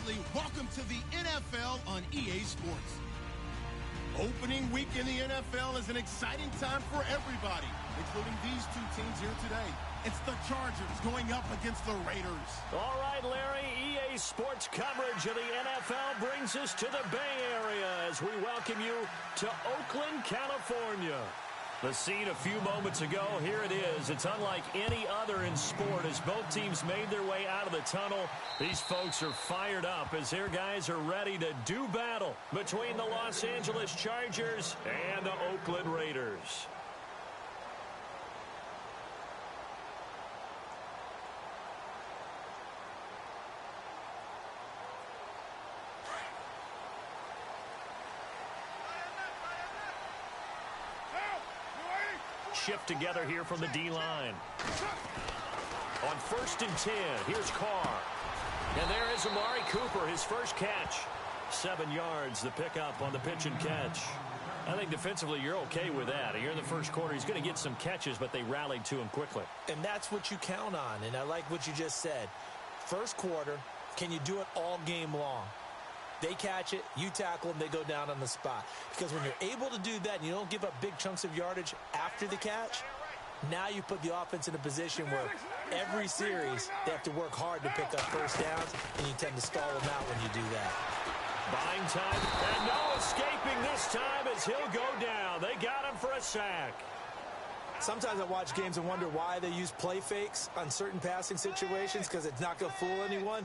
family, welcome to the NFL on EA Sports. Opening week in the NFL is an exciting time for everybody, including these two teams here today. It's the Chargers going up against the Raiders. All right, Larry, EA Sports coverage of the NFL brings us to the Bay Area as we welcome you to Oakland, California. The scene a few moments ago, here it is. It's unlike any other in sport as both teams made their way out of the tunnel. These folks are fired up as their guys are ready to do battle between the Los Angeles Chargers and the Oakland Raiders. Shift together here from the D-line. On 1st and 10, here's Carr. And there is Amari Cooper, his first catch. 7 yards, the pickup on the pitch and catch. I think defensively you're okay with that. Here in the first quarter, he's going to get some catches, but they rallied to him quickly. And that's what you count on, and I like what you just said. First quarter, can you do it all game long? They catch it, you tackle them, they go down on the spot. Because when you're able to do that and you don't give up big chunks of yardage after the catch, now you put the offense in a position where every series they have to work hard to pick up first downs, and you tend to stall them out when you do that. Buying time, and no escaping this time as he'll go down. They got him for a sack. Sometimes I watch games and wonder why they use play fakes on certain passing situations because it's not going to fool anyone.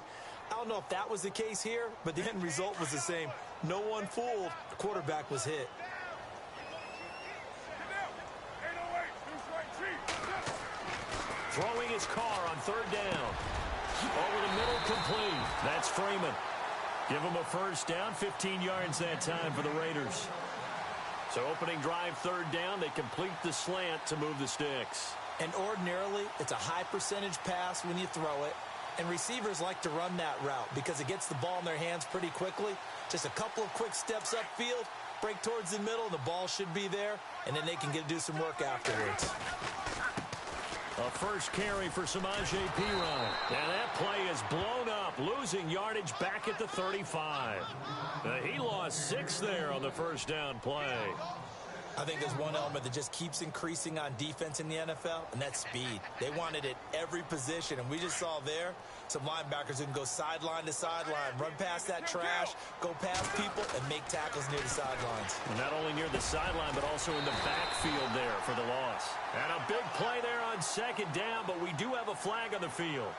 I don't know if that was the case here, but the end result was the same. No one fooled. The quarterback was hit. Throwing his Carr on 3rd down. Over the middle, complete. That's Freeman. Give him a first down, 15 yards that time for the Raiders. So opening drive, 3rd down, they complete the slant to move the sticks. And ordinarily, it's a high percentage pass when you throw it. And receivers like to run that route because it gets the ball in their hands pretty quickly. Just a couple of quick steps upfield, break towards the middle, the ball should be there, and then they can do some work afterwards. A first carry for Samaje Perine. And that play is blown up, losing yardage back at the 35. He lost 6 there on the first down play. I think there's one element that just keeps increasing on defense in the NFL, and that's speed. They want it at every position, and we just saw there some linebackers who can go sideline to sideline, run past that trash, go past people, and make tackles near the sidelines. And not only near the sideline, but also in the backfield there for the loss. And a big play there on 2nd down, but we do have a flag on the field.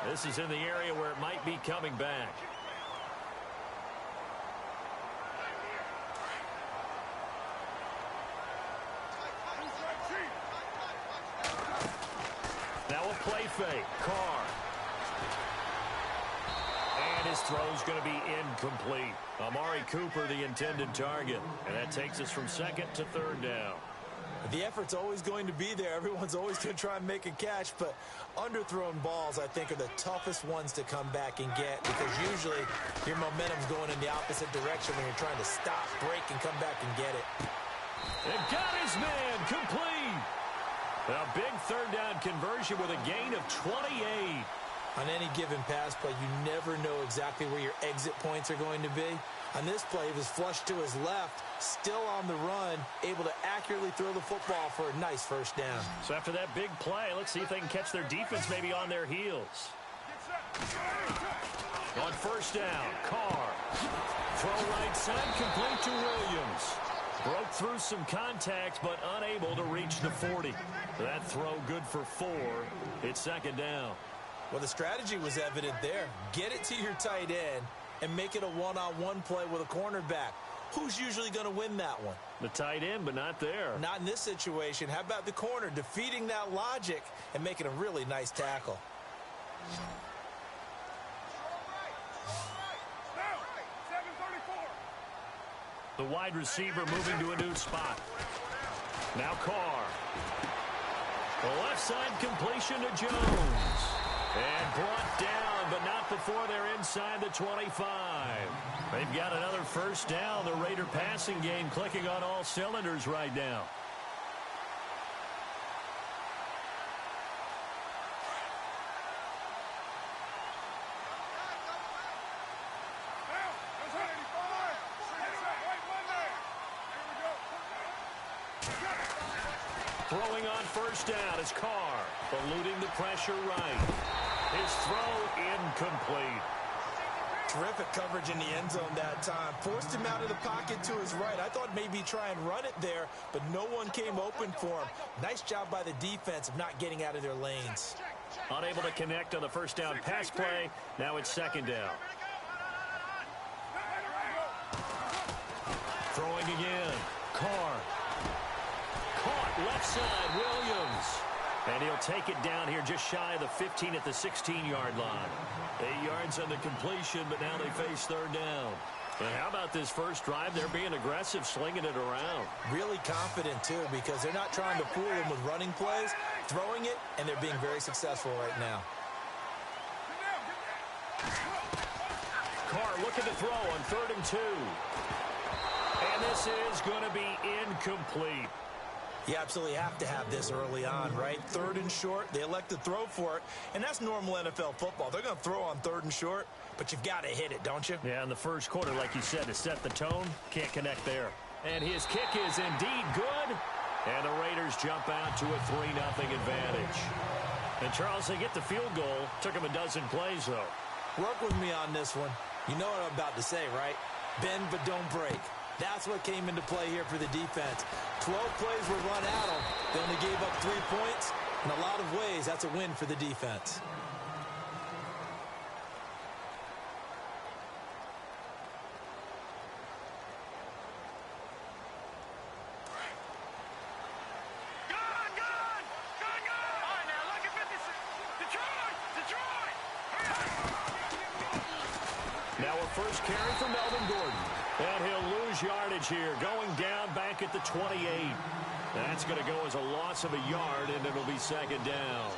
This is in the area where it might be coming back. Now a play fake. Carr. And his throw's going to be incomplete. Amari Cooper, the intended target. And that takes us from 2nd to 3rd down. The effort's always going to be there. Everyone's always going to try and make a catch, but underthrown balls, I think, are the toughest ones to come back and get because usually your momentum's going in the opposite direction when you're trying to stop, break, and come back and get it. And got his man complete. A big 3rd down conversion with a gain of 28. On any given pass play, you never know exactly where your exit points are going to be. On this play, he was flushed to his left, still on the run, able to accurately throw the football for a nice first down. So after that big play, let's see if they can catch their defense maybe on their heels. On 1st down, Carr. Throw right side, complete to Williams. Broke through some contact, but unable to reach the 40. That throw good for 4. It's 2nd down. Well, the strategy was evident there. Get it to your tight end and make it a one-on-one play with a cornerback. Who's usually going to win that one? The tight end, but not there. Not in this situation. How about the corner defeating that logic and making a really nice tackle? The wide receiver moving to a new spot. Now Carr. The left side completion to Jones. And brought down, but not before they're inside the 25. They've got another first down. The Raider passing game clicking on all cylinders right now. Throwing on first down is Carr, eluding the pressure right. His throw incomplete. Terrific coverage in the end zone that time. Forced him out of the pocket to his right. I thought maybe try and run it there, but no one came open for him. Nice job by the defense of not getting out of their lanes. Unable to connect on the first down pass play. Now it's second down. Throwing again. Carr. Caught left side. Williams. And he'll take it down here just shy of the 15 at the 16-yard line. 8 yards on the completion, but now they face third down. And how about this first drive? They're being aggressive, slinging it around. Really confident, too, because they're not trying to fool them with running plays, throwing it, and they're being very successful right now. Carr looking to throw on 3rd and 2. And this is going to be incomplete. You absolutely have to have this early on, right? 3rd and short, they elect to throw for it, and that's normal NFL football. They're going to throw on 3rd and short, but you've got to hit it, don't you? Yeah, in the first quarter, like you said, to set the tone, can't connect there. And his kick is indeed good, and the Raiders jump out to a 3-0 advantage. And, Charles, they get the field goal. Took them a dozen plays, though. Work with me on this one. You know what I'm about to say, right? Bend but don't break. That's what came into play here for the defense. 12 plays were run at them. They only gave up 3 points. In a lot of ways, that's a win for the defense. Now a first carry for Melvin Gordon. And he'll lose yardage here, going down back at the 28. That's going to go as a loss of a yard, and it'll be second down.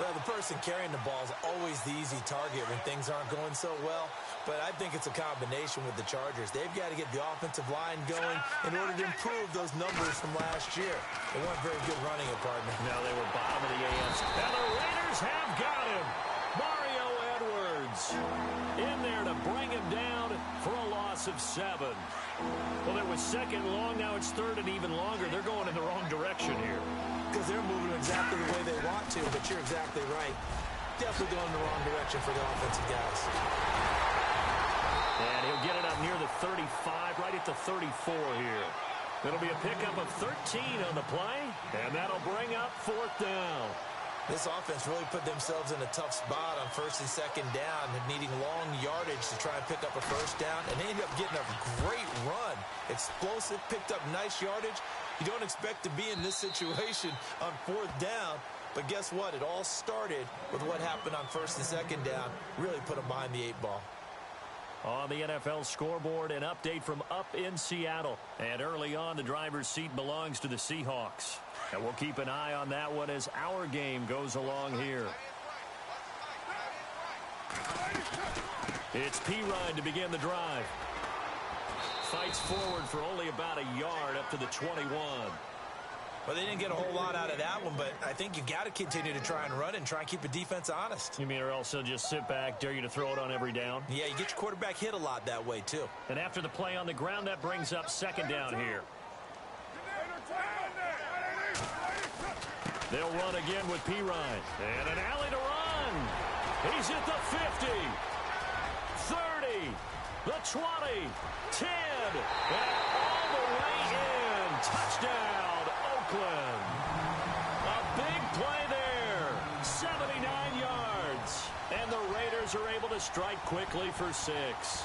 Well, the person carrying the ball is always the easy target when things aren't going so well. But I think it's a combination with the Chargers. They've got to get the offensive line going in order to improve those numbers from last year. They weren't very good running it, partner. Now they were bottom of the AFC. And the Raiders have got him. Mario Edwards in there to bring him down for a loss of 7. Well, there was second long. Now it's third and even longer. They're going in the wrong direction here. Because they're moving exactly the way they want to, but you're exactly right. Definitely going in the wrong direction for the offensive guys. And he'll get it up near the 35, right at the 34 here. It'll be a pickup of 13 on the play, and that'll bring up 4th down. This offense really put themselves in a tough spot on 1st and 2nd down, needing long yardage to try and pick up a first down, and they ended up getting a great run. Explosive, picked up nice yardage. You don't expect to be in this situation on 4th down, but guess what? It all started with what happened on 1st and 2nd down. Really put them behind the 8 ball. On the NFL scoreboard, an update from up in Seattle. And early on, the driver's seat belongs to the Seahawks. And we'll keep an eye on that one as our game goes along here. It's Pirine to begin the drive. Fights forward for only about a yard up to the 21. Well, they didn't get a whole lot out of that one, but I think you got to continue to try and run and try and keep the defense honest. You mean or else they'll just sit back, dare you to throw it on every down? Yeah, you get your quarterback hit a lot that way, too. And after the play on the ground, that brings up second down here. They'll run again with Pirine. And an alley to run. He's at the 50. 30. The 20. 10. And all the way in. Touchdown, Oakland. A big play there. 79 yards. And the Raiders are able to strike quickly for 6.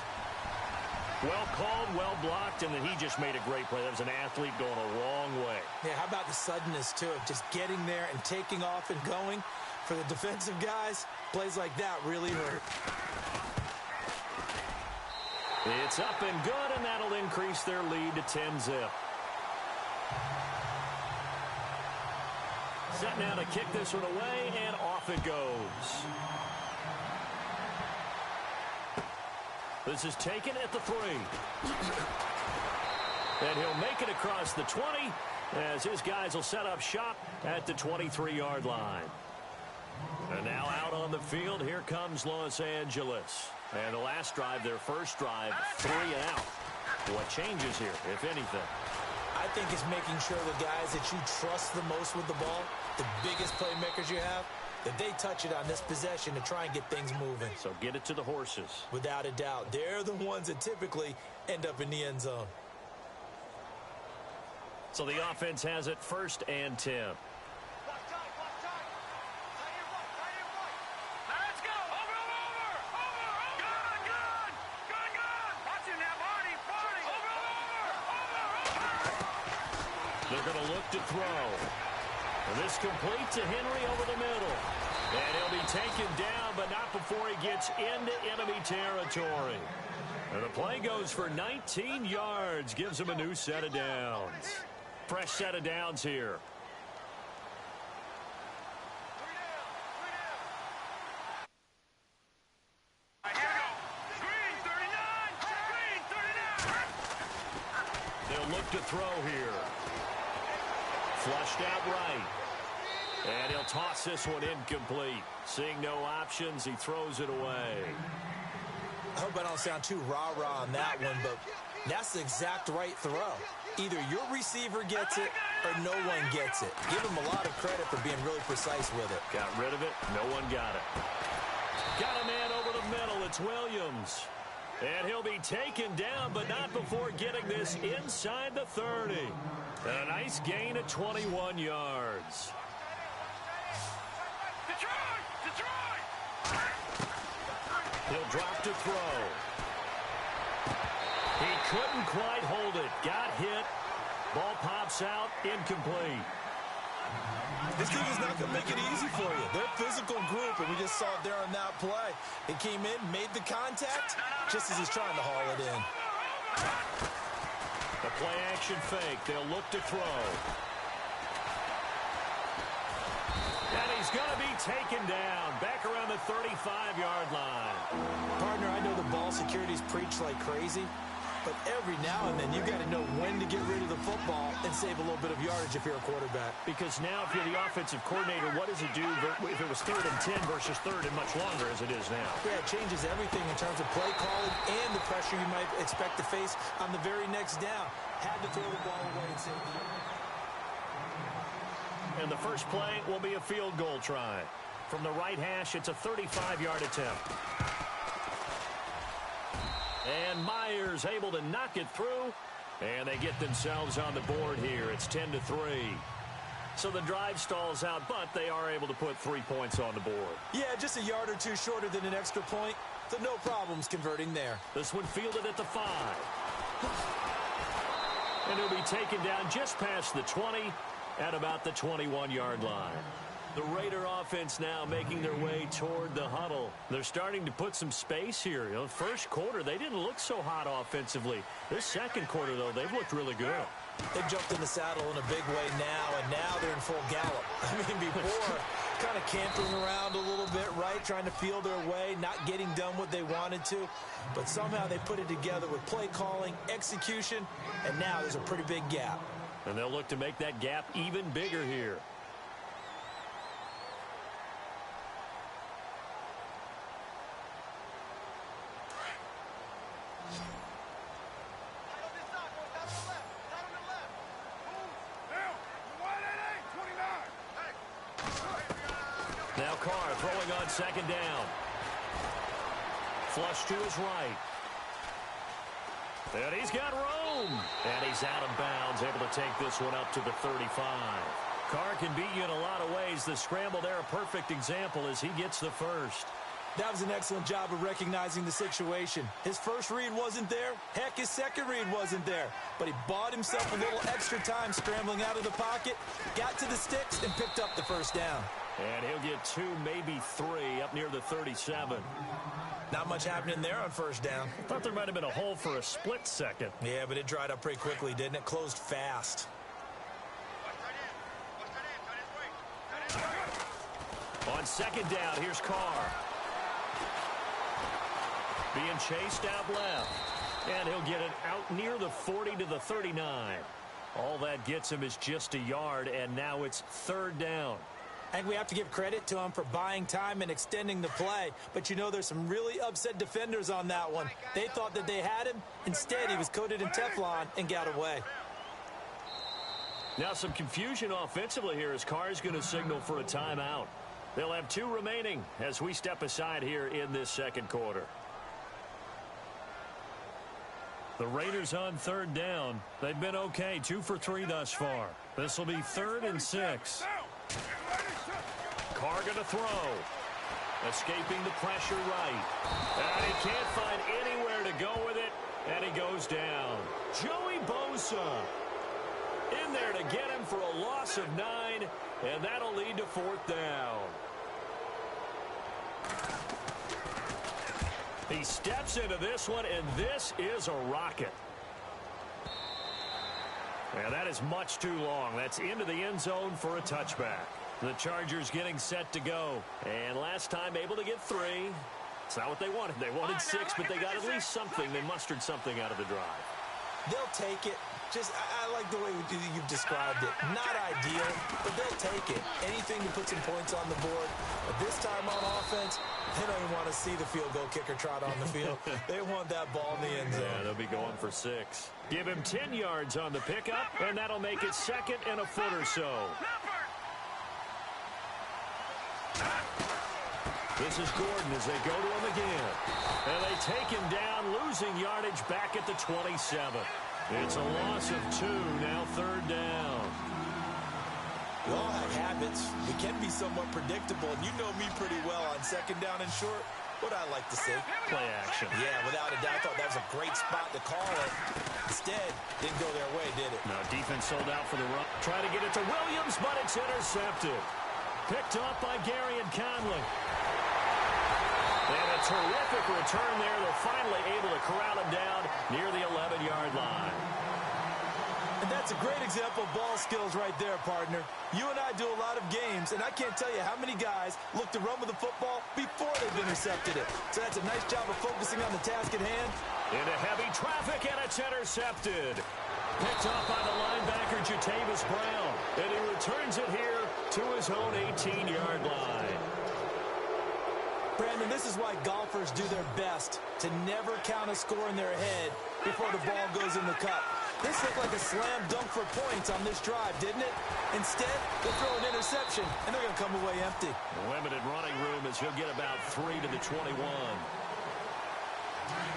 Well called, well blocked, and then he just made a great play. That was an athlete going a long way. Yeah, how about the suddenness, too, of just getting there and taking off and going? For the defensive guys, plays like that really hurt. It's up and good, and that'll increase their lead to 10-zip. Set now to kick this one away, and off it goes. This is taken at the 3. And he'll make it across the 20 as his guys will set up shop at the 23-yard line. And now out on the field, here comes Los Angeles. And the last drive, their first drive, 3 and out. What changes here, if anything? I think it's making sure the guys that you trust the most with the ball, the biggest playmakers you have, that they touch it on this possession to try and get things moving. So get it to the horses. Without a doubt. They're the ones that typically end up in the end zone. So the offense has it 1st and 10. They're going to look to throw. And this complete to Henry over the middle. And he'll be taken down, but not before he gets into enemy territory. And the play goes for 19 yards, gives him a new set of downs. Fresh set of downs here. They'll look to throw here. Flushed out right. And he'll toss this one incomplete. Seeing no options, he throws it away. I hope I don't sound too rah-rah on that one, but that's the exact right throw. Either your receiver gets it or no one gets it. Give him a lot of credit for being really precise with it. Got rid of it. No one got it. Got a man over the middle. It's Williams. And he'll be taken down, but not before getting this inside the 30. And a nice gain of 21 yards. He'll drop to throw. He couldn't quite hold it. Got hit. Ball pops out. Incomplete. This team is not going to make it easy for you. They're a physical group, and we just saw it there on that play. He came in, made the contact, just as he's trying to haul it in. The play-action fake. They'll look to throw. And he's going to be taken down. Back around the 35-yard line. Partner, I know the ball security's preached like crazy, but every now and then you got to know when to get rid of the football and save a little bit of yardage if you're a quarterback. Because now if you're the offensive coordinator, what does it do if it was 3rd and 10 versus 3rd and much longer as it is now? Yeah, it changes everything in terms of play calling and the pressure you might expect to face on the very next down. Had to throw the ball away and save the yardage. And the first play will be a field goal try. From the right hash, it's a 35-yard attempt. And Myers able to knock it through. And they get themselves on the board here. It's 10-3. So the drive stalls out, but they are able to put 3 points on the board. Yeah, just a yard or two shorter than an extra point. So no problems converting there. This one fielded at the 5. And he'll be taken down just past the 20 at about the 21-yard line. The Raider offense now making their way toward the huddle. They're starting to put some space here. You know, first quarter, they didn't look so hot offensively. This second quarter, though, they've looked really good. They've jumped in the saddle in a big way now, and now they're in full gallop. I mean, before, kind of camping around a little bit, right, trying to feel their way, not getting done what they wanted to. But somehow they put it together with play calling, execution, and now there's a pretty big gap. And they'll look to make that gap even bigger here. Now Carr throwing on second down. Flush to his right. And he's got room. And he's out of bounds, able to take this one up to the 35. Carr can beat you in a lot of ways. The scramble there, a perfect example as he gets the first. That was an excellent job of recognizing the situation. His first read wasn't there. Heck, his second read wasn't there. But he bought himself a little extra time scrambling out of the pocket, got to the sticks, and picked up the first down. And he'll get 2, maybe 3 up near the 37. Not much happening there on first down. I thought there might have been a hole for a split second. Yeah, but it dried up pretty quickly, didn't it? Closed fast. On second down, here's Carr. Being chased out left. And he'll get it out near the 40 to the 39. All that gets him is just a yard, and now it's third down. I think we have to give credit to him for buying time and extending the play. But, you know, there's some really upset defenders on that one. They thought that they had him. Instead, he was coated in Teflon and got away. Now some confusion offensively here as Carr's going to signal for a timeout. They'll have 2 remaining as we step aside here in this second quarter. The Raiders on 3rd down. They've been okay, 2 for 3 thus far. This will be 3rd and 6. Carr going to throw. Escaping the pressure right. And he can't find anywhere to go with it, and he goes down. Joey Bosa in there to get him for a loss of 9, and that'll lead to 4th down. He steps into this one, and this is a rocket. And that is much too long. That's into the end zone for a touchback. The Chargers getting set to go. And last time able to get 3. It's not what they wanted. They wanted 6, but they got at least something. They mustered something out of the drive. They'll take it. I like the way you've described it. Not ideal, but they'll take it. Anything to put some points on the board. But this time on offense, they don't even want to see the field goal kicker trot on the field. They want that ball in the end zone. Yeah, they'll be going for 6. Give him 10 yards on the pickup, and that'll make it 2nd and a foot or so. This is Gordon as they go to him again. And they take him down, losing yardage back at the 27. It's a loss of 2, now 3rd down. We all have habits. We can be somewhat predictable, and you know me pretty well on 2nd down and short. What I like to see. Play action. Yeah, without a doubt. I thought that was a great spot to call it. Instead, didn't go their way, did it? No, defense sold out for the run. Try to get it to Williams, but it's intercepted. Picked up by Gary and Conley. And a terrific return there. They're finally able to corral him down near the 11-yard line. And that's a great example of ball skills right there, partner. You and I do a lot of games, and I can't tell you how many guys look to run with the football before they've intercepted it. So that's a nice job of focusing on the task at hand. Into heavy traffic, and it's intercepted. Picked up by the linebacker, Jatavis Brown. And he returns it here to his own 18-yard line. Brandon, this is why golfers do their best to never count a score in their head before the ball goes in the cup. This looked like a slam dunk for points on this drive, didn't it? Instead, they throw an interception, and they're going to come away empty. Limited running room as he'll get about 3 to the 21.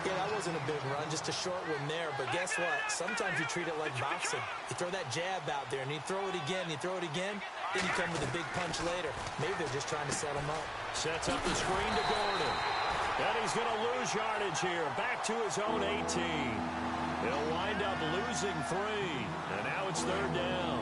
Yeah, that wasn't a big run, just a short one there. But guess what? Sometimes you treat it like boxing. You throw that jab out there, and you throw it again, you throw it again, then you come with a big punch later. Maybe they're just trying to set him up. Sets up the screen to Gordon. And he's going to lose yardage here. Back to his own 18. He'll wind up losing 3. And now it's 3rd down.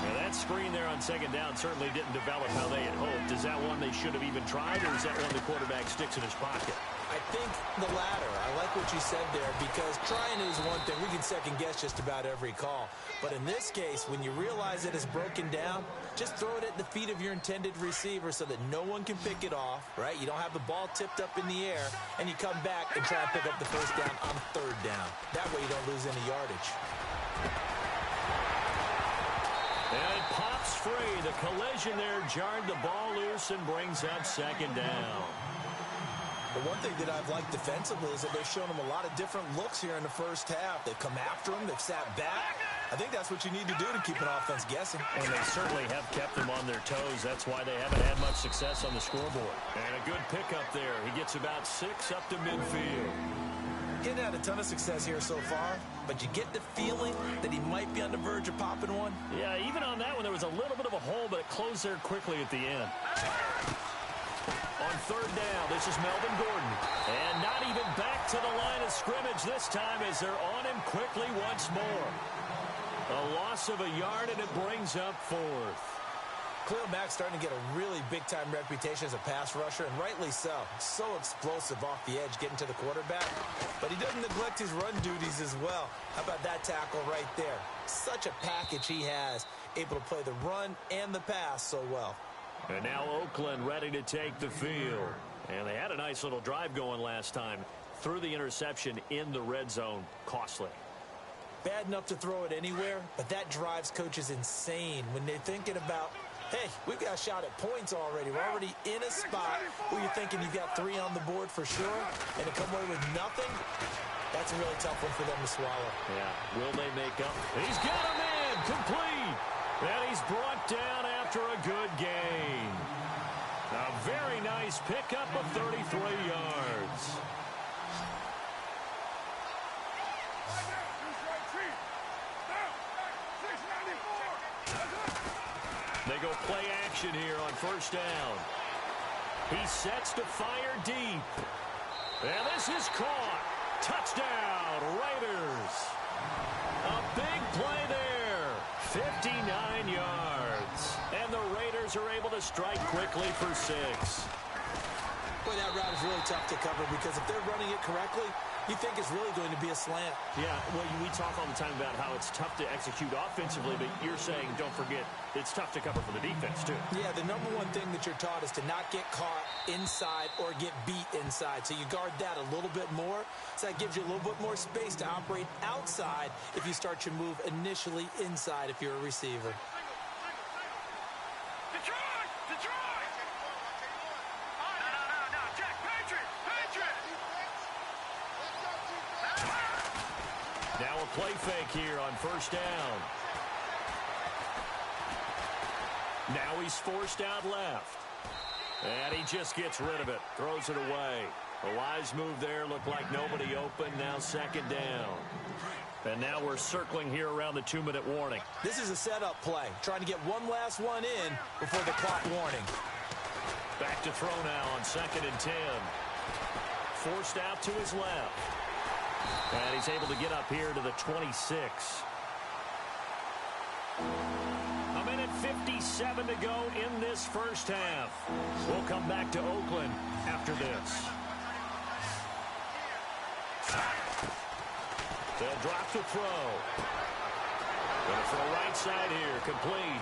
Now that screen there on 2nd down certainly didn't develop how they had hoped. Is that one they should have even tried, or is that one the quarterback sticks in his pocket? I think the latter. I like what you said there, because trying is one thing. We can second guess just about every call. But in this case, when you realize it is broken down, just throw it at the feet of your intended receiver so that no one can pick it off, right? You don't have the ball tipped up in the air, and you come back and try and pick up the 1st down on 3rd down. That way you don't lose any yardage. And it pops free. The collision there jarred the ball loose and brings up 2nd down. The one thing that I've liked defensively is that they've shown them a lot of different looks here in the first half. They've come after them. They've sat back. I think that's what you need to do to keep an offense guessing. And they certainly have kept them on their toes. That's why they haven't had much success on the scoreboard. And a good pickup there. He gets about 6 up to midfield. He hasn't had a ton of success here so far, but you get the feeling that he might be on the verge of popping one. Yeah, even on that one, there was a little bit of a hole, but it closed there quickly at the end. On 3rd down, this is Melvin Gordon. And not even back to the line of scrimmage this time as they're on him quickly once more. A loss of a yard, and it brings up 4th. Khalil Mack's starting to get a really big-time reputation as a pass rusher, and rightly so. So explosive off the edge getting to the quarterback. But he doesn't neglect his run duties as well. How about that tackle right there? Such a package he has, able to play the run and the pass so well. And now Oakland ready to take the field. And they had a nice little drive going last time. Threw the interception in the red zone. Costly. Bad enough to throw it anywhere, but that drives coaches insane when they're thinking about, hey, we've got a shot at points already. We're already in a spot where you're thinking you've got 3 on the board for sure, and to come away with nothing, that's a really tough one for them to swallow. Yeah, will they make up? He's got him in, complete. And he's brought down after a good gain. A very nice pickup of 33 yards. They go play action here on first down. He sets to fire deep. And this is caught. Touchdown, Raiders. A big play there. 59 yards. And the Raiders are able to strike quickly for 6. Boy, that route is really tough to cover because if they're running it correctly, you think it's really going to be a slant. Yeah, well, we talk all the time about how it's tough to execute offensively, but you're saying, don't forget, it's tough to cover for the defense, too. Yeah, the number one thing that you're taught is to not get caught inside or get beat inside. So you guard that a little bit more. So that gives you a little bit more space to operate outside if you start your move initially inside if you're a receiver. Now a play fake here on first down. Now he's forced out left. And he just gets rid of it. Throws it away. A wise move there. Looked like nobody open. Now second down. And now we're circling here around the 2-minute warning. This is a setup play. Trying to get one last one in before the clock warning. Back to throw now on 2nd and 10. Forced out to his left. And he's able to get up here to the 26. A minute 57 to go in this first half. We'll come back to Oakland after this. They'll drop the throw. Going for the right side here, complete.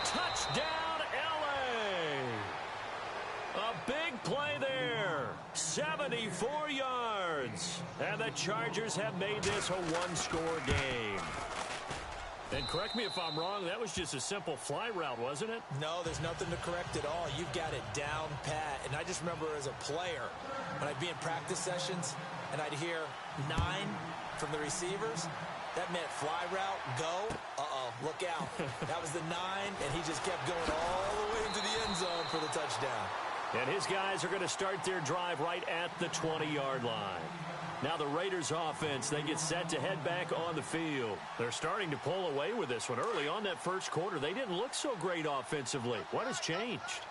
Touchdown, L.A. A big play there. 74 yards. And the Chargers have made this a one-score game. And correct me if I'm wrong, that was just a simple fly route, wasn't it? No, there's nothing to correct at all. You've got it down pat. And I just remember as a player, when I'd be in practice sessions and I'd hear 9 from the receivers, that meant fly route, go, look out. That was the 9, and he just kept going all the way into the end zone for the touchdown. And his guys are going to start their drive right at the 20-yard line. Now the Raiders offense, they get set to head back on the field. They're starting to pull away with this one. Early on that first quarter, they didn't look so great offensively. What has changed?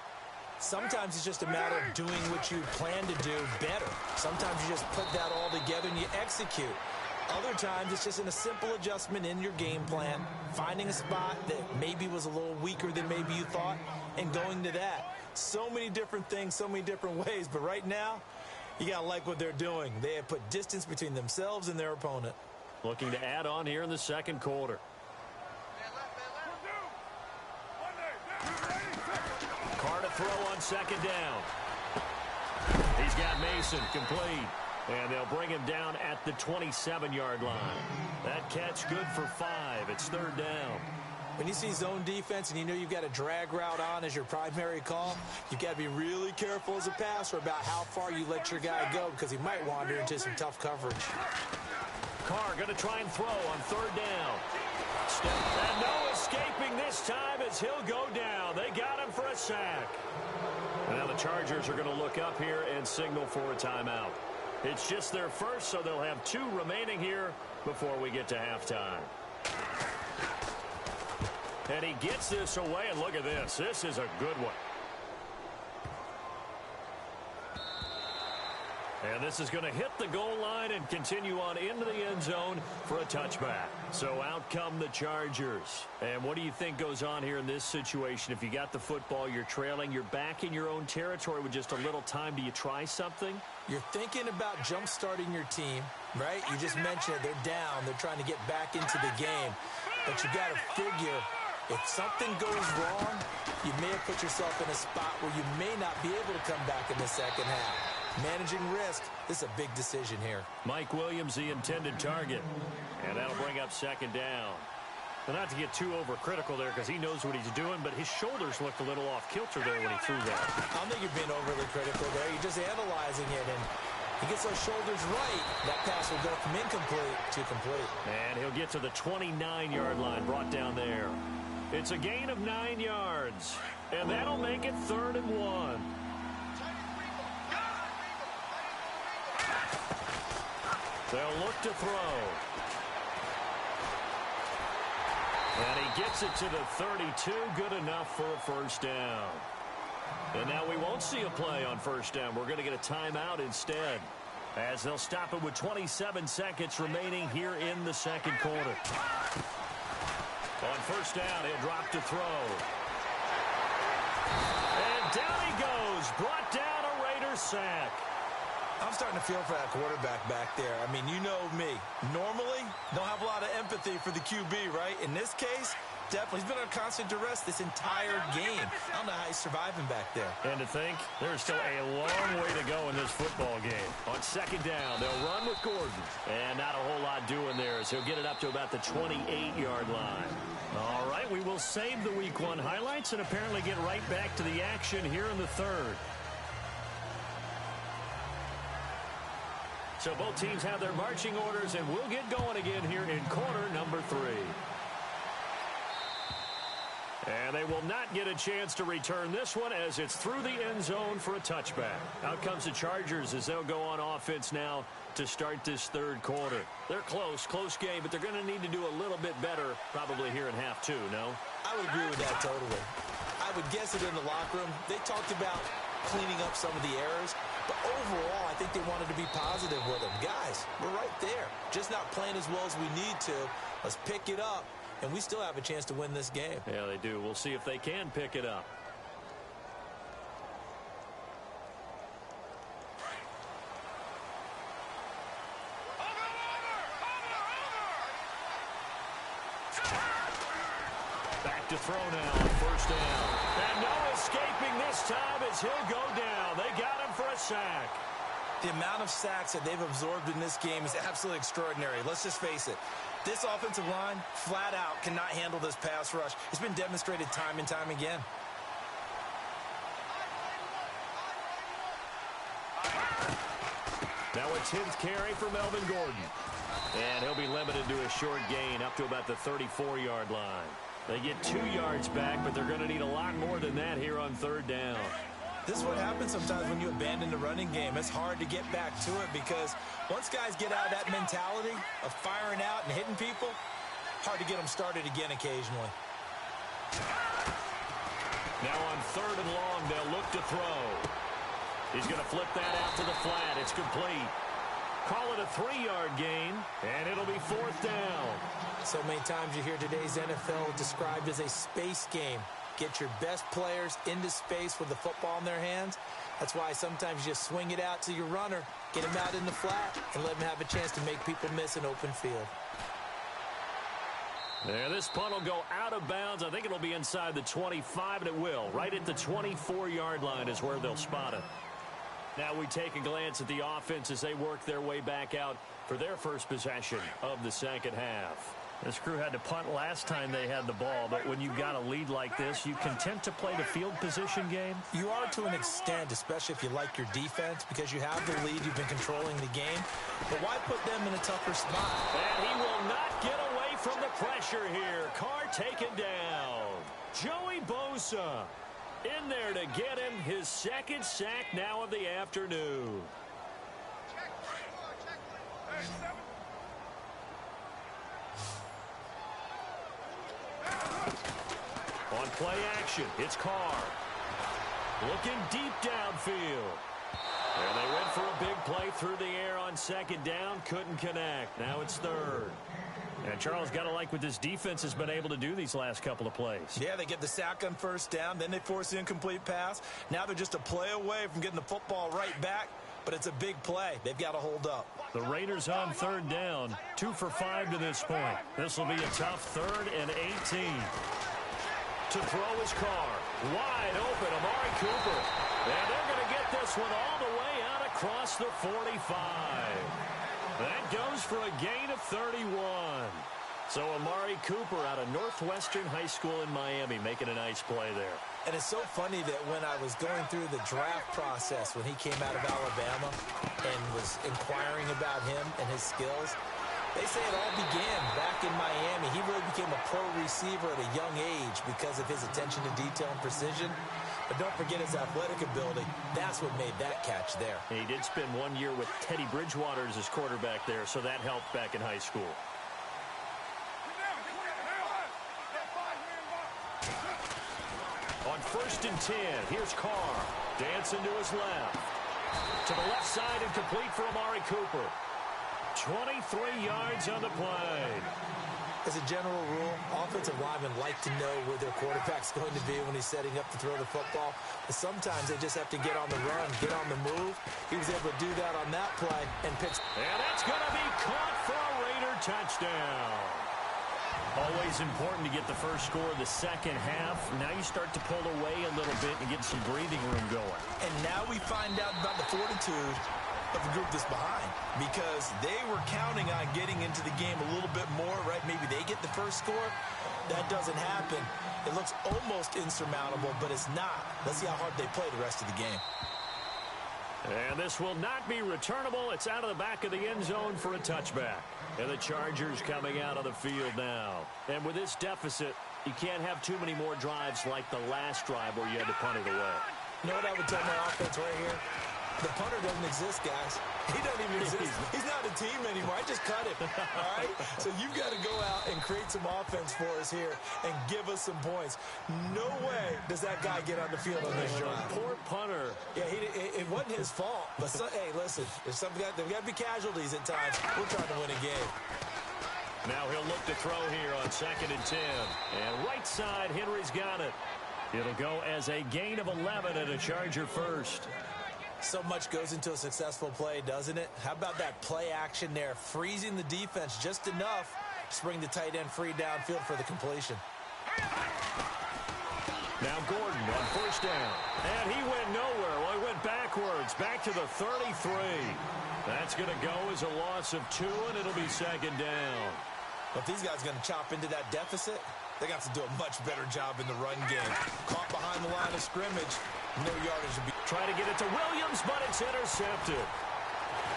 Sometimes it's just a matter of doing what you plan to do better. Sometimes you just put that all together and you execute. Other times it's just in a simple adjustment in your game plan, finding a spot that maybe was a little weaker than maybe you thought, and going to that. So many different things, so many different ways, but right now, you got to like what they're doing. They have put distance between themselves and their opponent. Looking to add on here in the second quarter. Carr to throw on second down. He's got Mason complete. And they'll bring him down at the 27-yard line. That catch good for 5. It's third down. When you see zone defense and you know you've got a drag route on as your primary call, you've got to be really careful as a passer about how far you let your guy go because he might wander into some tough coverage. Carr going to try and throw on third down. And no escaping this time as he'll go down. They got him for a sack. And now the Chargers are going to look up here and signal for a timeout. It's just their first, so they'll have 2 remaining here before we get to halftime. And he gets this away, and look at this. This is a good one. And this is going to hit the goal line and continue on into the end zone for a touchback. So out come the Chargers. And what do you think goes on here in this situation? If you got the football, you're trailing, you're back in your own territory with just a little time. Do you try something? You're thinking about jump-starting your team, right? You just mentioned it. They're down. They're trying to get back into the game. But you got to figure if something goes wrong, you may have put yourself in a spot where you may not be able to come back in the second half. Managing risk, this is a big decision here. Mike Williams, the intended target. And that'll bring up second down. Well, not to get too overcritical there because he knows what he's doing, but his shoulders looked a little off kilter there when he threw that. I don't think you're being overly critical there. You're just analyzing it. And He gets those shoulders right. That pass will go from incomplete to complete. And he'll get to the 29-yard line, brought down there. It's a gain of 9 yards. And that'll make it 3rd and 1. They'll look to throw. And he gets it to the 32. Good enough for a first down. And now we won't see a play on first down. We're going to get a timeout instead, as they'll stop it with 27 seconds remaining here in the second quarter. On first down, he'll drop to throw. And down he goes. Brought down a Raider sack. I'm starting to feel for that quarterback back there. I mean, you know me. Normally, don't have a lot of empathy for the QB, right? In this case, definitely. He's been under constant duress this entire game. I don't know how he's surviving back there. And to think, there's still a long way to go in this football game. On second down, they'll run with Gordon. And not a whole lot doing there, as he'll get it up to about the 28-yard line. All right, we will save the Week 1 highlights and apparently get right back to the action here in the third. So both teams have their marching orders, and we'll get going again here in quarter number 3. And they will not get a chance to return this one, as it's through the end zone for a touchback. Out comes the Chargers as they'll go on offense now to start this third quarter. They're close game, but they're going to need to do a little bit better probably here in half 2, no? I would agree with that totally. I would guess it in the locker room. They talked about cleaning up some of the errors, but overall, I think they wanted to be positive with them. Guys, we're right there. Just not playing as well as we need to. Let's pick it up, and we still have a chance to win this game. Yeah, they do. We'll see if they can pick it up. Back to throw now on first down. And no escaping this time as he'll go down. They got him for a sack. The amount of sacks that they've absorbed in this game is absolutely extraordinary. Let's just face it. This offensive line, flat out, cannot handle this pass rush. It's been demonstrated time and time again. Now a 10th carry for Melvin Gordon. And he'll be limited to a short gain up to about the 34-yard line. They get 2 yards back, but they're going to need a lot more than that here on third down. This is what happens sometimes when you abandon the running game. It's hard to get back to it because once guys get out of that mentality of firing out and hitting people, hard to get them started again occasionally. Now on third and long, they'll look to throw. He's going to flip that out to the flat. It's complete. Call it a 3-yard gain, and it'll be fourth down. So many times you hear today's NFL described as a space game. Get your best players into space with the football in their hands. That's why sometimes you just swing it out to your runner, get him out in the flat, and let him have a chance to make people miss an open field. There, this punt will go out of bounds. I think it'll be inside the 25, and it will. Right at the 24-yard line is where they'll spot it. Now we take a glance at the offense as they work their way back out for their first possession of the second half. This crew had to punt last time they had the ball, but when you've got a lead like this, you content to play the field position game? You are to an extent, especially if you like your defense, because you have the lead, you've been controlling the game. But why put them in a tougher spot? And he will not get away from the pressure here. Carr taken down. Joey Bosa in there to get him his second sack now of the afternoon. On play action, it's Carr. Looking deep downfield. And they went for a big play through the air on second down. Couldn't connect. Now it's third. And Charles, got to like what this defense has been able to do these last couple of plays. Yeah, they get the sack on first down. Then they force the incomplete pass. Now they're just a play away from getting the football right back. But it's a big play. They've got to hold up. The Raiders on third down. 2 for 5 to this point. This will be a tough 3rd and 18. To throw his Carr. Wide open, Amari Cooper. And they're going to get this one all the way out across the 45. That goes for a gain of 31. So Amari Cooper out of Northwestern High School in Miami making a nice play there. And it's so funny that when I was going through the draft process when he came out of Alabama and was inquiring about him and his skills, they say it all began back in Miami. He really became a pro receiver at a young age because of his attention to detail and precision. But don't forget his athletic ability. That's what made that catch there. And he did spend 1 year with Teddy Bridgewater as his quarterback there, so that helped back in high school. On 1st and 10, here's Carr. Dancing to his left. To the left side and complete for Amari Cooper. 23 yards on the play. As a general rule, offensive linemen like to know where their quarterback's going to be when he's setting up to throw the football. But sometimes they just have to get on the run, get on the move. He was able to do that on that play and pitch. And that's going to be caught for a Raider touchdown. Always important to get the first score of the second half. Now you start to pull away a little bit and get some breathing room going. And now we find out about the fortitude of the group that's behind, because they were counting on getting into the game a little bit more, right? Maybe they get the first score. That doesn't happen. It looks almost insurmountable, but it's not. Let's see how hard they play the rest of the game. And this will not be returnable. It's out of the back of the end zone for a touchback. And the Chargers coming out of the field now. And with this deficit, you can't have too many more drives like the last drive where you had to punt it away. You know what I would tell my offense right here? The punter doesn't exist, guys. He doesn't even exist. He's not a team anymore. I just cut him, all right? So you've got to go out and create some offense for us here and give us some points. No way does that guy get on the field on this drive. Poor punter. Yeah, it wasn't his fault. But, hey, listen, there's got to be casualties at times. We're trying to win a game. Now he'll look to throw here on 2nd and 10. And right side, Henry's got it. It'll go as a gain of 11 and a Charger first. So much goes into a successful play, doesn't it? How about that play action there, freezing the defense just enough to bring the tight end free downfield for the completion. Now Gordon on 1st down. And he went nowhere. Well, he went backwards, back to the 33. That's going to go as a loss of 2, and it'll be 2nd down. If these guys are going to chop into that deficit, they got to do a much better job in the run game. Caught behind the line of scrimmage. No yardage to be. Trying to get it to Williams, but it's intercepted.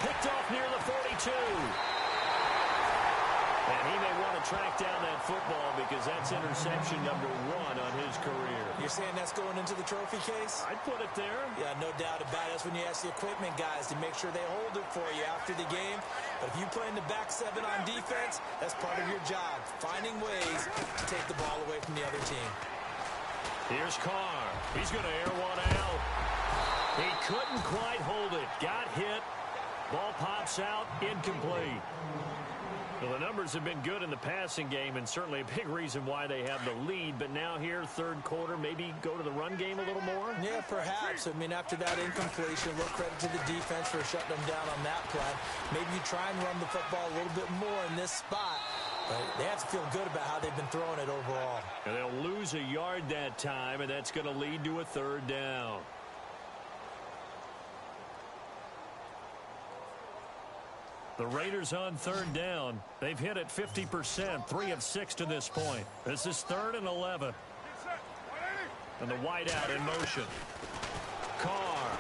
Picked off near the 42. And he may want to track down that football because that's interception number 1 on his career. You're saying that's going into the trophy case? I'd put it there. Yeah, no doubt about it. That's when you ask the equipment guys to make sure they hold it for you after the game. But if you play in the back 7 on defense, that's part of your job, finding ways to take the ball away from the other team. Here's Carr. He's going to air one out. He couldn't quite hold it. Got hit. Ball pops out. Incomplete. Well, the numbers have been good in the passing game and certainly a big reason why they have the lead. But now here, 3rd quarter, maybe go to the run game a little more? Yeah, perhaps. I mean, after that incompletion, a little credit to the defense for shutting them down on that play. Maybe you try and run the football a little bit more in this spot. But they have to feel good about how they've been throwing it overall. And they'll lose a yard that time, and that's going to lead to a 3rd down. The Raiders on 3rd down. They've hit it 50%, 3 of 6 to this point. This is 3rd and 11. And the wideout in motion. Carr.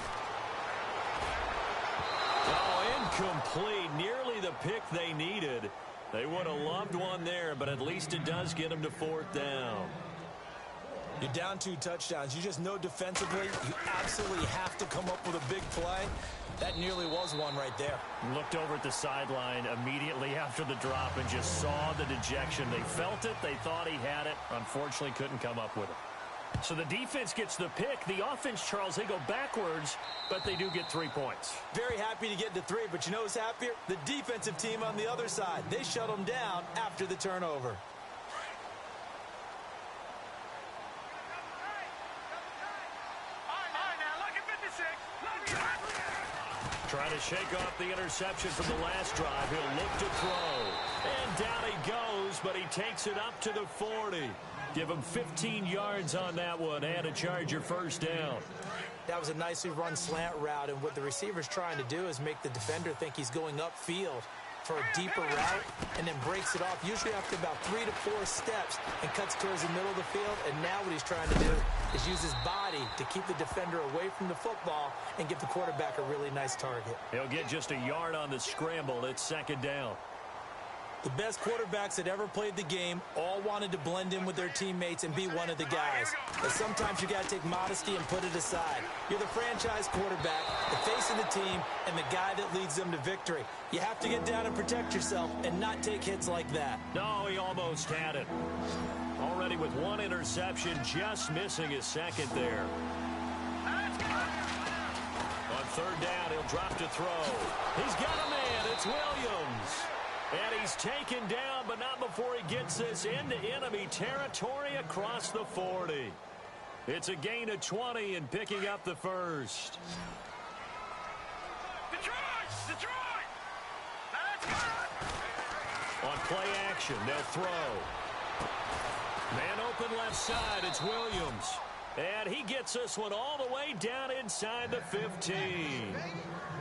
Oh, incomplete. Nearly the pick they needed. They would have loved one there, but at least it does get them to 4th down. You're down 2 touchdowns. You just know defensively you absolutely have to come up with a big play. That nearly was one right there. Looked over at the sideline immediately after the drop and just saw the dejection. They felt it. They thought he had it. Unfortunately, couldn't come up with it. So the defense gets the pick. The offense, Charles, they go backwards, but they do get 3 points. Very happy to get to 3, but you know who's happier? The defensive team on the other side. They shut them down after the turnover. Trying to shake off the interception from the last drive. He'll look to throw. And down he goes, but he takes it up to the 40. Give him 15 yards on that one and a Charger 1st down. That was a nicely run slant route, and what the receiver's trying to do is make the defender think he's going upfield. for a deeper route and then breaks it off, usually after about 3 to 4 steps, and cuts towards the middle of the field. And now what he's trying to do is use his body to keep the defender away from the football and give the quarterback a really nice target. He'll get just a yard on the scramble. It's second down. The best quarterbacks that ever played the game all wanted to blend in with their teammates and be one of the guys. But sometimes you got to take modesty and put it aside. You're the franchise quarterback, the face of the team, and the guy that leads them to victory. You have to get down and protect yourself and not take hits like that. No, he almost had it. Already with one interception, just missing his second there. On third down, he'll drop to throw. He's got a man. It's Williams. And he's taken down, but not before he gets this into enemy territory across the 40. It's a gain of 20 and picking up the first. Detroit! On play action, they'll throw. Man open left side, it's Williams. And he gets this one all the way down inside the 15.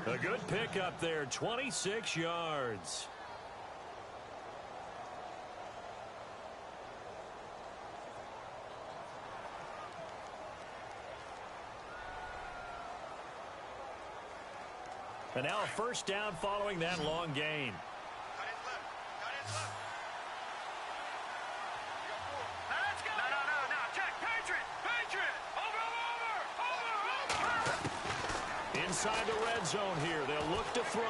A good pickup there, 26 yards. And now a first down following that long gain. Inside the red zone here. They'll look to throw.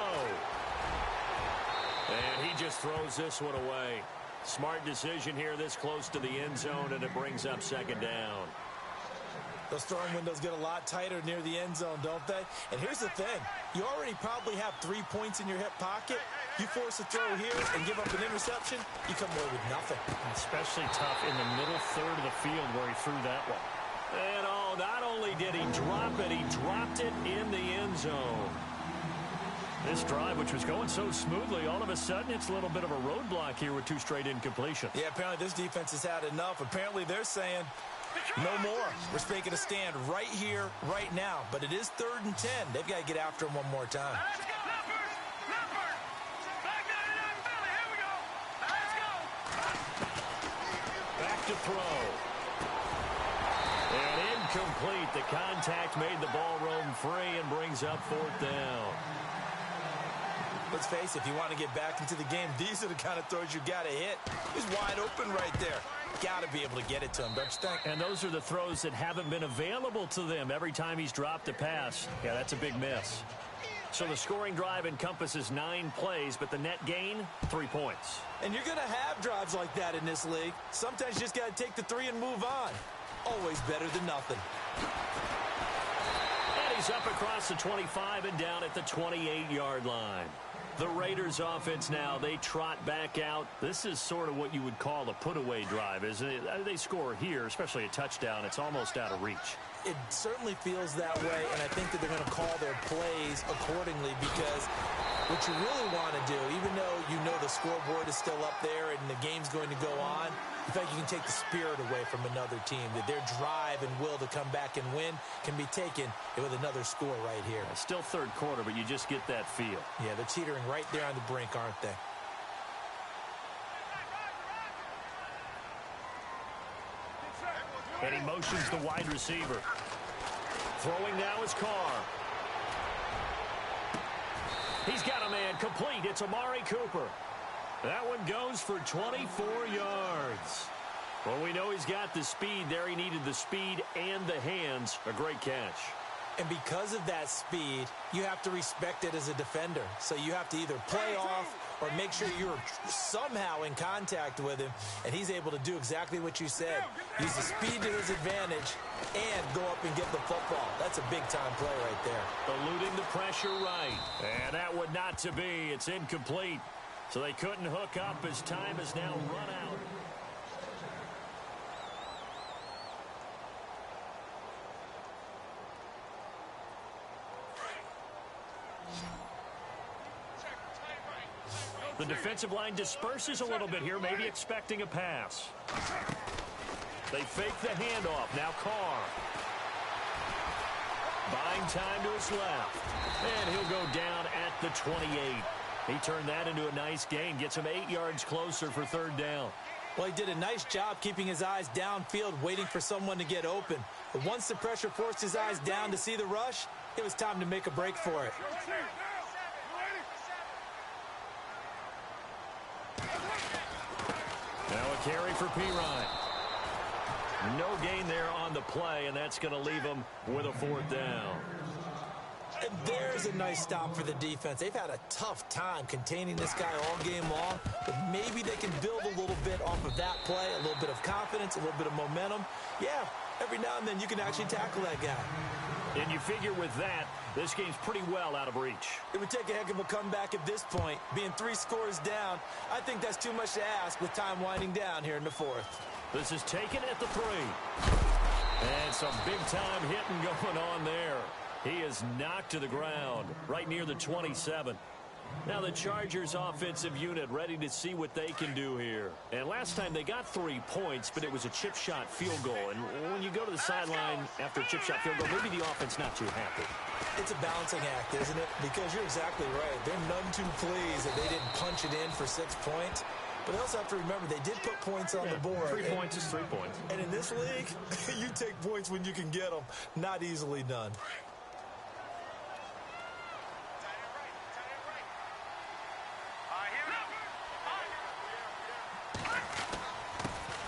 And he just throws this one away. Smart decision here this close to the end zone, and it brings up second down. Those throwing windows get a lot tighter near the end zone, don't they? And here's the thing. You already probably have 3 points in your hip pocket. You force a throw here and give up an interception, you come away with nothing. Especially tough in the middle third of the field where he threw that one. And not only did he drop it, he dropped it in the end zone. This drive, which was going so smoothly, all of a sudden it's a little bit of a roadblock here with 2 straight incompletions. Yeah, apparently this defense has had enough. Apparently they're saying no more. We're making a stand right here, right now. But it is 3rd and 10. They've got to get after him one more time. Back to throw. And incomplete. The contact made the ball roam free and brings up 4th down. Let's face it, if you want to get back into the game, these are the kind of throws you got to hit. He's wide open right there. Got to be able to get it to him, don't you think? And those are the throws that haven't been available to them every time he's dropped a pass. Yeah, that's a big miss. So the scoring drive encompasses 9 plays, but the net gain, 3 points. And you're going to have drives like that in this league. Sometimes you just got to take the 3 and move on. Always better than nothing. And he's up across the 25 and down at the 28-yard line. The Raiders offense now, they trot back out. This is sort of what you would call a put-away drive, isn't it? They score here, especially a touchdown. It's almost out of reach. It certainly feels that way, and I think that they're going to call their plays accordingly because what you really want to do, even though you know the scoreboard is still up there and the game's going to go on, in fact, you can take the spirit away from another team, that their drive and will to come back and win can be taken with another score right here. Still 3rd quarter, but you just get that feel. Yeah, they're teetering right there on the brink, aren't they? And he motions the wide receiver. Throwing now is Carr. He's got a man complete. It's Amari Cooper. That one goes for 24 yards. Well, we know he's got the speed there. He needed the speed and the hands. A great catch. And because of that speed, you have to respect it as a defender. So you have to either play off or make sure you're somehow in contact with him, and he's able to do exactly what you said. Use the speed to his advantage and go up and get the football. That's a big-time play right there. Eluding the pressure right. And that would not to be. It's incomplete. So they couldn't hook up as time has now run out. The defensive line disperses a little bit here, maybe expecting a pass. They fake the handoff. Now Carr. Buying time to his left. And he'll go down at the 28. He turned that into a nice gain. Gets him 8 yards closer for third down. Well, he did a nice job keeping his eyes downfield, waiting for someone to get open. But once the pressure forced his eyes down to see the rush, it was time to make a break for it. Now a carry for Pirine. No gain there on the play, and that's going to leave him with a fourth down. And there's a nice stop for the defense. They've had a tough time containing this guy all game long, but maybe they can build a little bit off of that play, a little bit of confidence, a little bit of momentum. Yeah, every now and then you can actually tackle that guy. And you figure with that, this game's pretty well out of reach. It would take a heck of a comeback at this point. Being 3 scores down, I think that's too much to ask with time winding down here in the fourth. This is taken at the 3. And some big-time hitting going on there. He is knocked to the ground right near the 27. Now the Chargers offensive unit ready to see what they can do here. And last time they got 3 points, but it was a chip shot field goal. And when you go to the sideline after a chip shot field goal, maybe the offense not too happy. It's a balancing act, isn't it? Because you're exactly right. They're none too pleased that they didn't punch it in for 6 points. But they also have to remember they did put points on the board. 3 points is 3 points. And in this league, you take points when you can get them. Not easily done.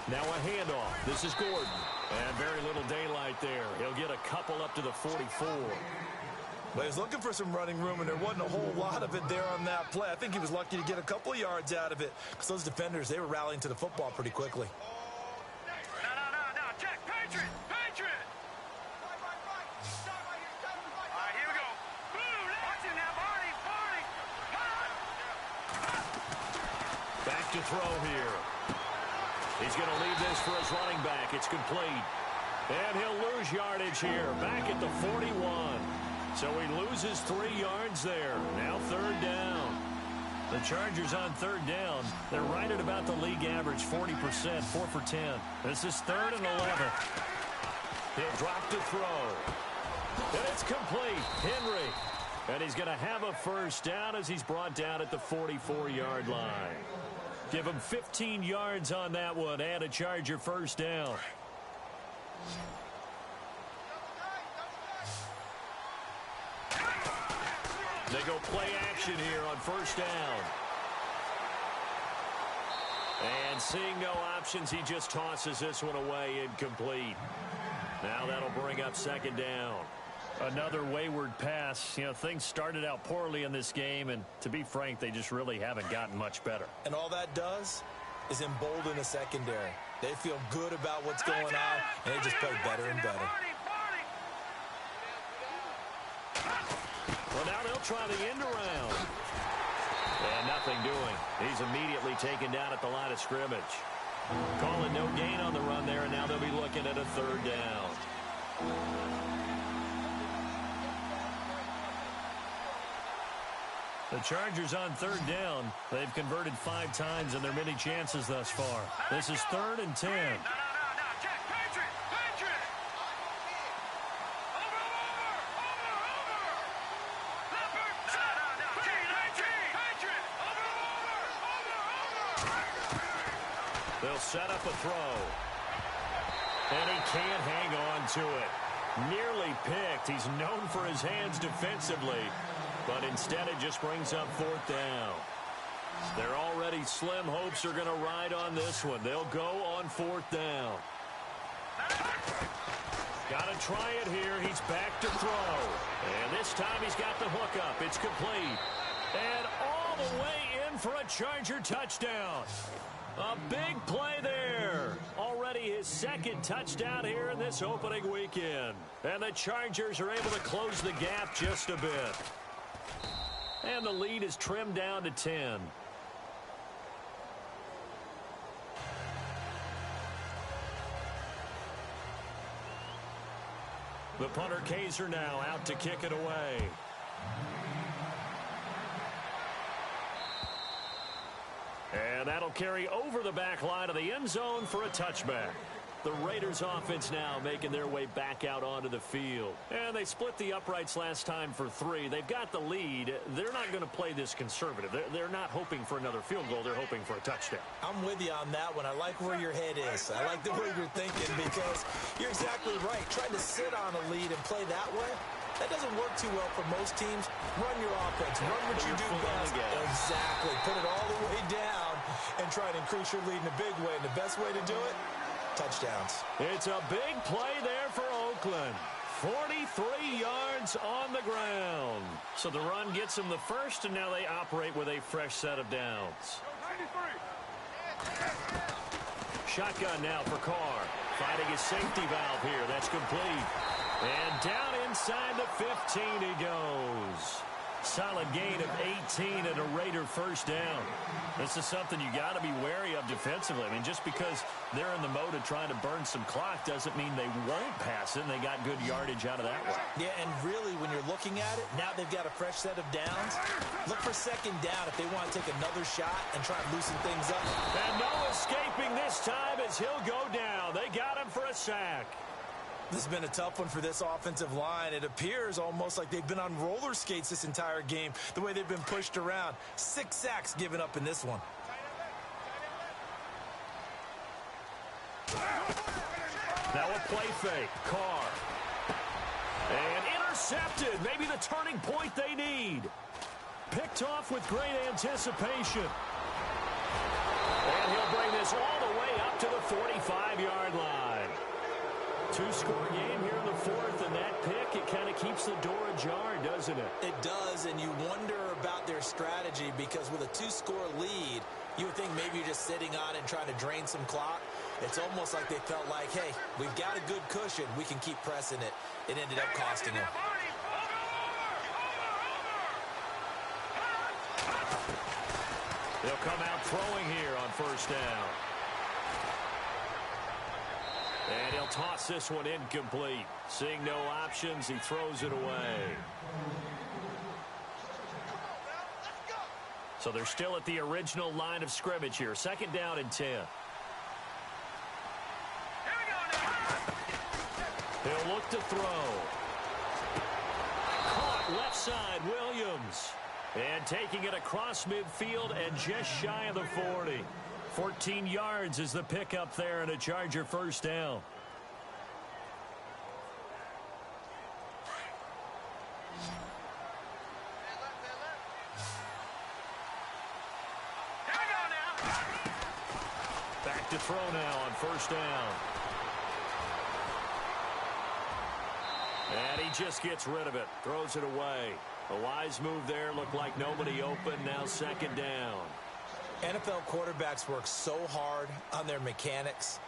Now a handoff. This is Gordon. And very little daylight there. He'll get a couple up to the 44. Well, he was looking for some running room, and there wasn't a whole lot of it there on that play. I think he was lucky to get a couple of yards out of it because those defenders, they were rallying to the football pretty quickly. No. Check. Patriot. All right, here we go. Watch it now, Barney. Back to throw here. He's going to leave this for his running back. It's complete. And he'll lose yardage here. Back at the 41. So he loses 3 yards there. Now third down. The Chargers on third down. They're right at about the league average, 40%, 4 for 10. This is 3rd and 11. He'll drop to throw. And it's complete. Henry. And he's going to have a first down as he's brought down at the 44-yard line. Give him 15 yards on that one and a Charger first down. They go play action here on first down. And seeing no options, he just tosses this one away incomplete. Now that'll bring up second down. Another wayward pass. You know, things started out poorly in this game, and to be frank, they just really haven't gotten much better. And all that does is embolden a secondary. They feel good about what's going on, and they just play better and better. Well, now they'll try the end around. And nothing doing. He's immediately taken down at the line of scrimmage. Calling no gain on the run there, and now they'll be looking at a third down. The Chargers on third down. They've converted 5 times in their many chances thus far. This is 3rd and 10. No. Check. Patriot. They'll set up a throw. And he can't hang on to it. Nearly picked. He's known for his hands defensively. But instead it just brings up 4th down. They're already slim hopes are going to ride on this one. They'll go on 4th down. Got to try it here. He's back to throw. And this time he's got the hook up. It's complete. And all the way in for a Charger touchdown. A big play there. Already his 2nd touchdown here in this opening weekend. And the Chargers are able to close the gap just a bit. And the lead is trimmed down to 10. The punter Kaiser now out to kick it away. And that'll carry over the back line of the end zone for a touchback. The Raiders offense now making their way back out onto the field. And they split the uprights last time for 3. They've got the lead. They're not going to play this conservative. They're not hoping for another field goal. They're hoping for a touchdown. I'm with you on that one. I like where your head is. I like the way you're thinking because you're exactly right. Trying to sit on a lead and play that way, that doesn't work too well for most teams. Run your offense. Run what you do best. Exactly. Put it all the way down and try to increase your lead in a big way. And the best way to do it, touchdowns. It's a big play there for Oakland. 43 yards on the ground. So the run gets them the first, and now they operate with a fresh set of downs. 93. Shotgun now for Carr. Finding his safety valve here. That's complete. And down inside the 15 he goes. Solid gain of 18 and a Raider first down. This is something you got to be wary of defensively. I mean, just because they're in the mode of trying to burn some clock doesn't mean they won't pass it, and they got good yardage out of that one. Yeah, and really, when you're looking at it, now they've got a fresh set of downs. Look for second down if they want to take another shot and try and loosen things up. And no escaping this time as he'll go down. They got him for a sack. This has been a tough one for this offensive line. It appears almost like they've been on roller skates this entire game, the way they've been pushed around. 6 sacks given up in this one. Now a play fake. Carr. And intercepted. Maybe the turning point they need. Picked off with great anticipation. And he'll bring this all the way up to the 45-yard line. 2-score game here in the fourth, and that pick, it kind of keeps the door ajar, doesn't it? It does, and you wonder about their strategy because with a 2-score lead, you would think maybe you're just sitting on it and trying to drain some clock. It's almost like they felt like, hey, we've got a good cushion. We can keep pressing it. It ended up costing them. They'll come out throwing here on first down. And he'll toss this one incomplete. Seeing no options, he throws it away. So they're still at the original line of scrimmage here. Second down and 10. He'll look to throw. Caught left side, Williams. And taking it across midfield and just shy of the 40. 14 yards is the pickup there and a Charger first down. Back to throw now on first down. And he just gets rid of it. Throws it away. A wise move there. Looked like nobody open. Now second down. NFL quarterbacks work so hard on their mechanics,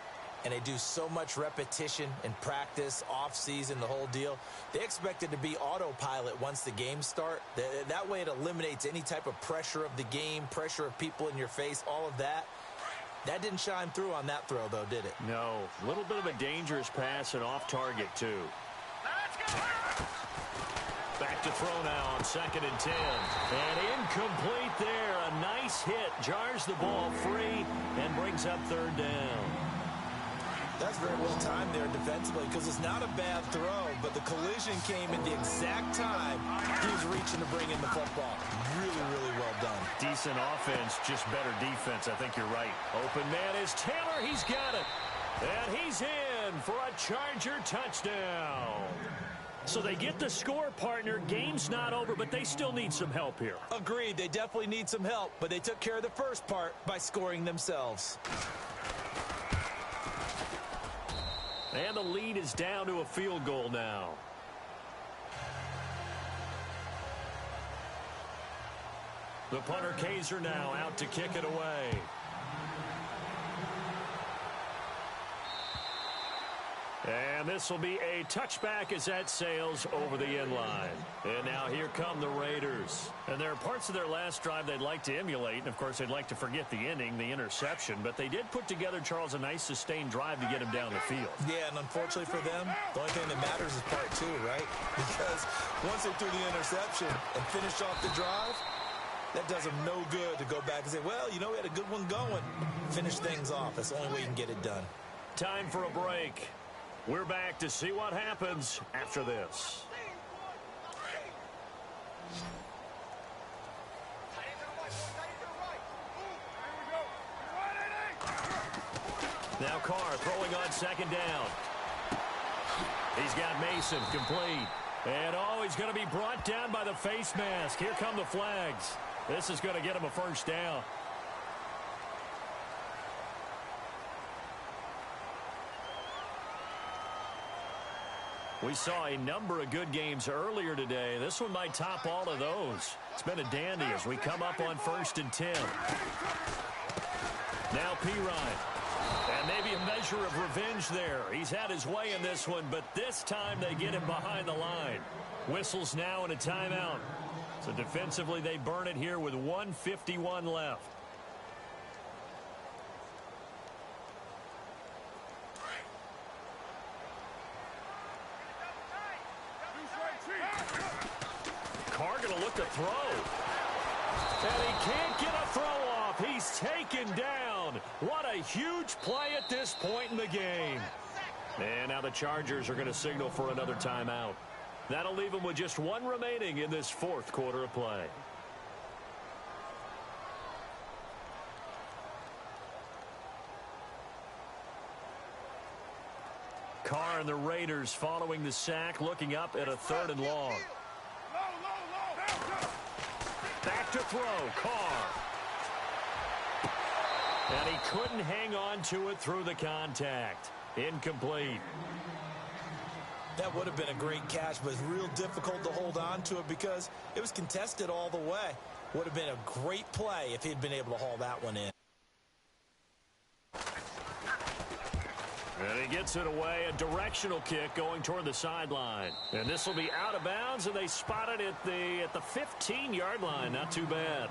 and they do so much repetition and practice, off-season, the whole deal. They expect it to be autopilot once the games start. That way it eliminates any type of pressure of the game, pressure of people in your face, all of that. That didn't shine through on that throw, though, did it? No. A little bit of a dangerous pass and off target, too. Back to throw now on second and 10. And incomplete there. A nice hit. Jars the ball free and brings up third down. That's very well timed there defensively because it's not a bad throw, but the collision came at the exact time he was reaching to bring in the football. Really, really well done. Decent offense, just better defense. I think you're right. Open man is Taylor. He's got it. And he's in for a Charger touchdown. So they get the score, partner. Game's not over, but they still need some help here. Agreed. They definitely need some help, but they took care of the first part by scoring themselves. And the lead is down to a field goal now. The punter Kaiser now out to kick it away. And this will be a touchback as that sails over the end line. And now here come the Raiders. And there are parts of their last drive they'd like to emulate. And, of course, they'd like to forget the ending, the interception. But they did put together, Charles, a nice sustained drive to get him down the field. Yeah, and unfortunately for them, the only thing that matters is part two, right? Because once they threw the interception and finished off the drive, that does them no good to go back and say, well, you know, we had a good one going. Finish things off. That's the only way you can get it done. Time for a break. We're back to see what happens after this. Now Carr throwing on second down. He's got Mason complete. And he's going to be brought down by the face mask. Here come the flags. This is going to get him a first down. We saw a number of good games earlier today. This one might top all of those. It's been a dandy as we come up on 1st and 10. Now Pirine. And maybe a measure of revenge there. He's had his way in this one, but this time they get him behind the line. Whistles now and a timeout. So defensively they burn it here with 1:51 left. Carr going to look to throw. And he can't get a throw off. He's taken down. What a huge play at this point in the game. And now the Chargers are going to signal for another timeout. That'll leave them with just one remaining in this 4th quarter of play. Carr and the Raiders following the sack, looking up at a 3rd and long. Back to throw, Carr. And he couldn't hang on to it through the contact. Incomplete. That would have been a great catch, but it's real difficult to hold on to it because it was contested all the way. Would have been a great play if he'd been able to haul that one in. And he gets it away, a directional kick going toward the sideline. And this will be out of bounds, and they spot it at the 15-yard line. Not too bad.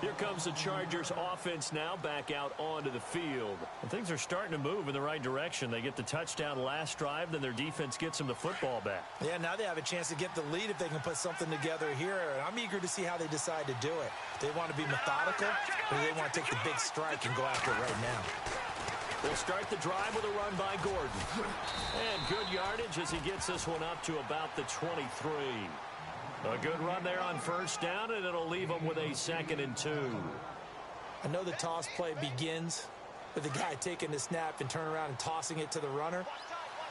Here comes the Chargers offense now back out onto the field. And things are starting to move in the right direction. They get the touchdown last drive, then their defense gets them the football back. Yeah, now they have a chance to get the lead if they can put something together here. And I'm eager to see how they decide to do it. They want to be methodical, or they want to take the big strike and go after it right now. They'll start the drive with a run by Gordon. And good yardage as he gets this one up to about the 23. A good run there on 1st down, and it'll leave them with a 2nd and 2. I know the toss play begins with the guy taking the snap and turning around and tossing it to the runner.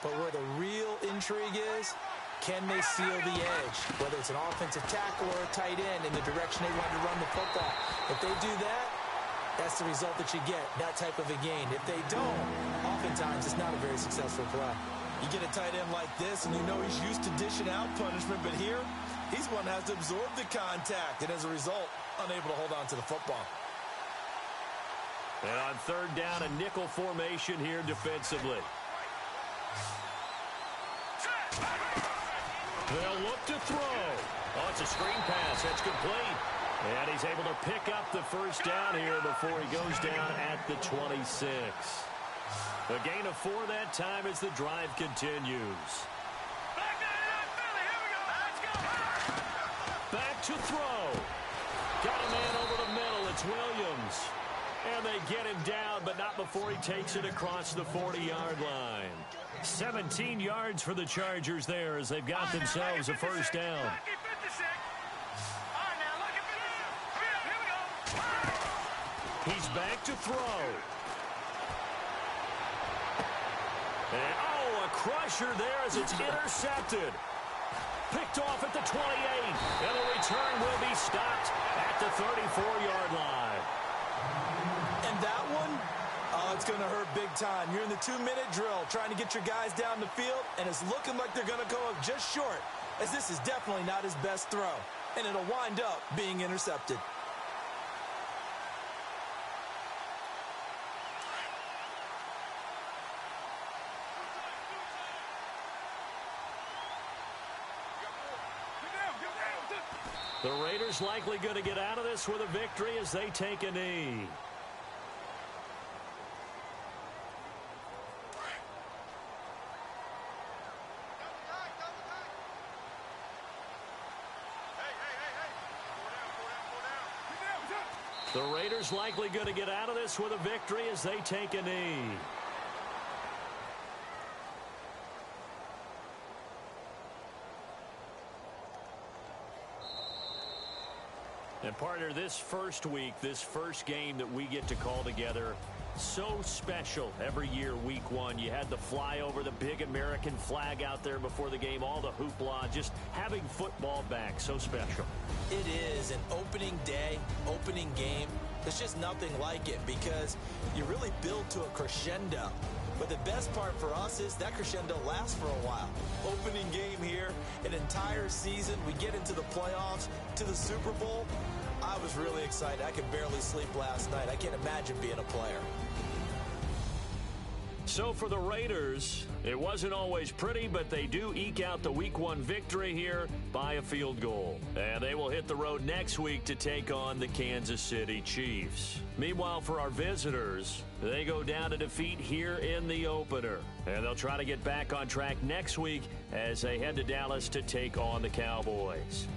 But where the real intrigue is, can they seal the edge? Whether it's an offensive tackle or a tight end in the direction they want to run the football. If they do that, that's the result that you get, that type of a gain. If they don't, oftentimes it's not a very successful play. You get a tight end like this, and you know he's used to dishing out punishment, but here, he's one that has to absorb the contact, and as a result, unable to hold on to the football. And on 3rd down, a nickel formation here defensively. They'll look to throw. Oh, it's a screen pass. That's complete. And he's able to pick up the 1st down here before he goes down at the 26. A gain of 4 that time as the drive continues. Back to throw. Got a man over the middle. It's Williams. And they get him down, but not before he takes it across the 40-yard line. 17 yards for the Chargers there as they've got themselves a 1st down. He's back to throw. And, a crusher there as it's intercepted. Picked off at the 28. And the return will be stopped at the 34-yard line. And that one, it's going to hurt big time. You're in the 2-minute drill trying to get your guys down the field, and it's looking like they're going to go up just short, as this is definitely not his best throw. And it'll wind up being intercepted. The Raiders likely going to get out of this with a victory as they take a knee. The Raiders likely going to get out of this with a victory as they take a knee. And partner, this first week, this first game that we get to call together, so special every year, week one. You had the flyover, the big American flag out there before the game, all the hoopla, just having football back, so special. It is an opening day, opening game. There's just nothing like it because you really build to a crescendo. But the best part for us is that crescendo lasts for a while. Opening game here, an entire season. We get into the playoffs, to the Super Bowl. I was really excited. I could barely sleep last night. I can't imagine being a player. So for the Raiders, it wasn't always pretty, but they do eke out the week one victory here by a field goal. And they will hit the road next week to take on the Kansas City Chiefs. Meanwhile, for our visitors, they go down to defeat here in the opener. And they'll try to get back on track next week as they head to Dallas to take on the Cowboys.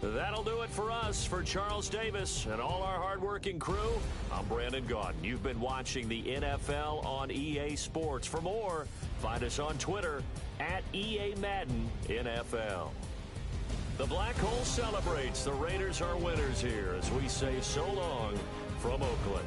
That'll do it for us. For Charles Davis and all our hardworking crew, I'm Brandon Gaudin. You've been watching the NFL on EA Sports. For more, find us on Twitter at EA Madden NFL. The Black Hole celebrates. The Raiders are winners here as we say so long from Oakland.